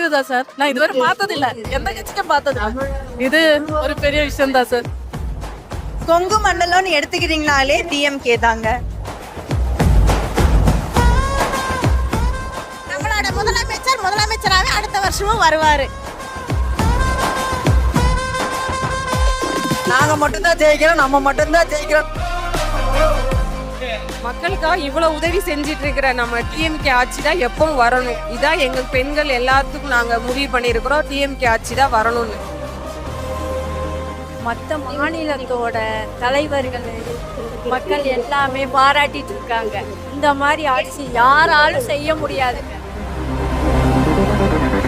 ஜெயிக்கிறதா sir? நான் இதுவரை பார்த்தது இல்ல, எந்த கட்சிக்கும் பார்த்தது. இது ஒரு பெரிய விஷயம் தான் சார். கொங்கு மண்டலம்னு எடுத்துக்கிறீங்களாலே டிஎம்கே தாங்க. நம்மளோட முதலமைச்சராகவே அடுத்த வருஷமும் வருவாரு. நாங்க மட்டும்தான் ஜெயிக்கிறோம், நம்ம மட்டும்தான் ஜெயிக்கிறோம். மக்களுக்காக இவ்வளவு உதவி செஞ்சிட்டு இருக்கிற நம்ம டிஎம்கே ஆட்சி தான் எப்பவும் வரணும். இதான் எங்க பெண்கள் எல்லாத்துக்கும் நாங்க முடிவு பண்ணியிருக்கிறோம், டிஎம்கே ஆட்சி தான் வரணும்னு. மற்ற மாநிலத்தோட தலைவர்கள் மக்கள் எல்லாமே பாராட்டிட்டு இருக்காங்க. இந்த மாதிரி ஆட்சி யாராலும் செய்ய முடியாதுங்க.